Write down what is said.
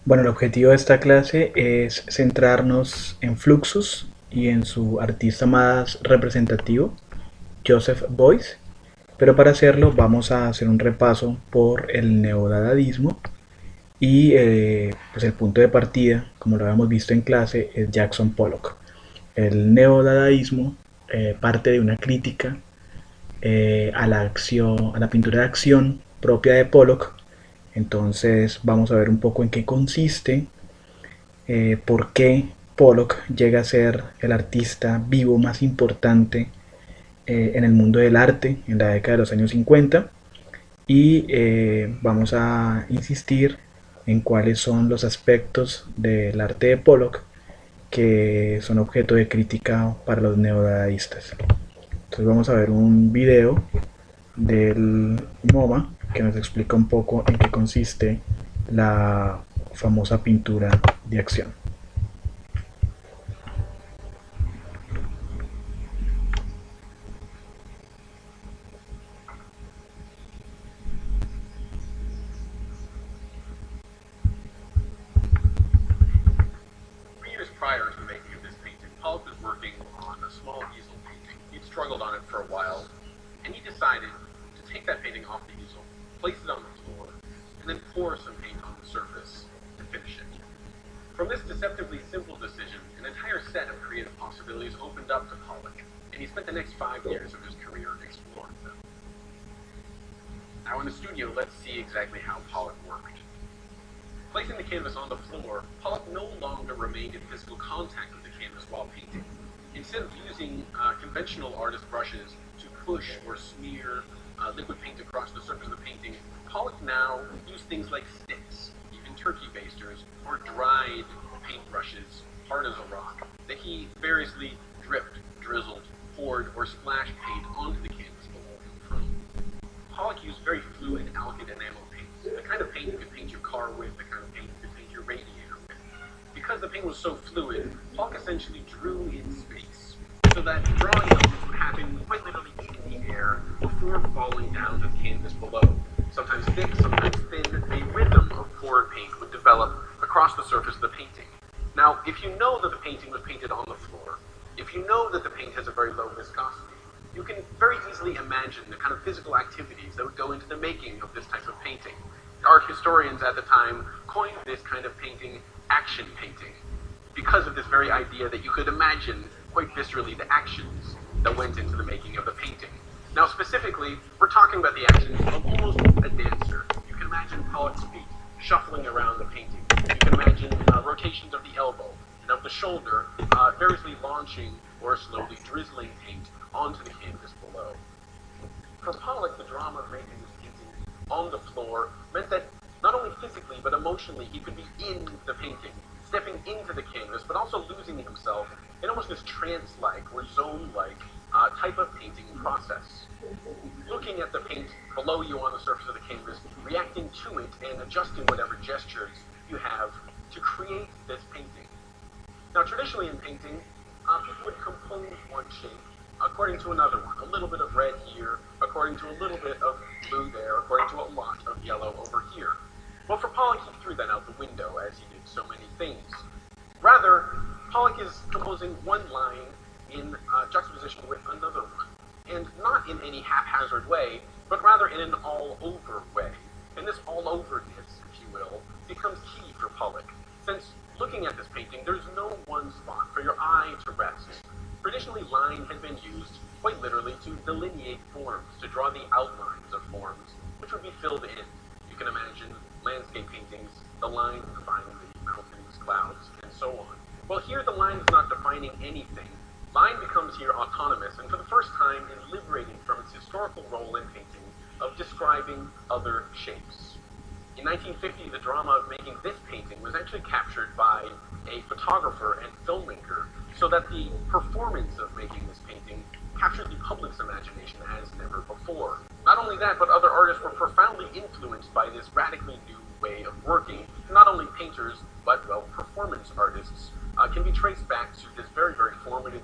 Bueno, el objetivo de esta clase es centrarnos en Fluxus y en su artista más representativo, Joseph Beuys, pero para hacerlo vamos a hacer un repaso por el neodadaísmo y pues el punto de partida, como lo habíamos visto en clase, es Jackson Pollock. El neodadaísmo parte de una crítica a la acción, a la pintura de acción propia de Pollock. Entonces vamos a ver un poco en qué consiste, por qué Pollock llega a ser el artista vivo más importante en el mundo del arte en la década de los años 50 y vamos a insistir en cuáles son los aspectos del arte de Pollock que son objeto de crítica para los neodadaístas. Entonces vamos a ver un video del MoMA que nos explica un poco en qué consiste la famosa pintura de acción. For years prior to the making of this painting, Pollock was working on a small easel painting. He'd struggled on it for a while, and he decided to take that painting off the easel, place it on the floor, and then pour some paint on the surface to finish it. From this deceptively simple decision, an entire set of creative possibilities opened up to Pollock, and he spent the next 5 years of his career exploring them. Now in the studio, let's see exactly how Pollock worked. Placing the canvas on the floor, Pollock no longer remained in physical contact with the canvas while painting. Instead of using conventional artist brushes to push or smear liquid paint across the surface of the painting, Pollock now used things like sticks, even turkey basters, or dried paintbrushes, hard as a rock, that he variously dripped, drizzled, poured, or splashed paint onto the canvas below him from. Pollock used very fluid, alkyd enamel paints, the kind of paint you could paint your car with, the kind of paint you could paint your radiator with. Because the paint was so fluid, Pollock essentially drew in space, so that drawing elements would happen quite literally in the air before falling down to the canvas below. Sometimes thick, sometimes thin, a rhythm of poured paint would develop across the surface of the painting. Now, if you know that the painting was painted on the floor, if you know that the paint has a very low viscosity, you can very easily imagine the kind of physical activities that would go into the making of this type of painting. Art historians at the time coined this kind of painting action painting, because of this very idea that you could imagine quite viscerally the actions that went into the making of the painting. Now specifically, we're talking about the actions of almost a dancer. You can imagine Pollock's feet shuffling around the painting. You can imagine rotations of the elbow and of the shoulder, variously launching or slowly drizzling paint onto the canvas below. For Pollock, the drama of making this painting on the floor meant that not only physically but emotionally he could be in the painting, stepping into the canvas, but also losing himself in almost this trance-like or zone-like type of painting process. Looking at the paint below you on the surface of the canvas, reacting to it and adjusting whatever gestures you have to create this painting. Now traditionally in painting, people would compose one shape according to another one. A little bit of red here, according to a little bit of blue there, according to a lot of yellow over here. Well, for Pollock, he threw that out the window, as he did so many things. Rather, Pollock is composing one line in juxtaposition with another one, and not in any haphazard way, but rather in an all-over way. And this all-overness, if you will, becomes key for Pollock, since looking at this painting, there's no one spot for your eye to rest. Traditionally, line has been used, quite literally, to delineate forms, to draw the outlines of forms, which would be filled in. You can imagine landscape paintings, the lines defining the mountains, clouds, and so on. Well, here the line is not defining anything. Line becomes here autonomous, and for the first time is liberating from its historical role in painting of describing other shapes. In 1950, the drama of making this painting was actually captured by a photographer and filmmaker, so that the performance of making this painting captured the public's imagination as never before. Not only that, but other artists were profoundly influenced by this radically new way of working. Not only painters, but, well, performance artists can be traced back to this very, very formative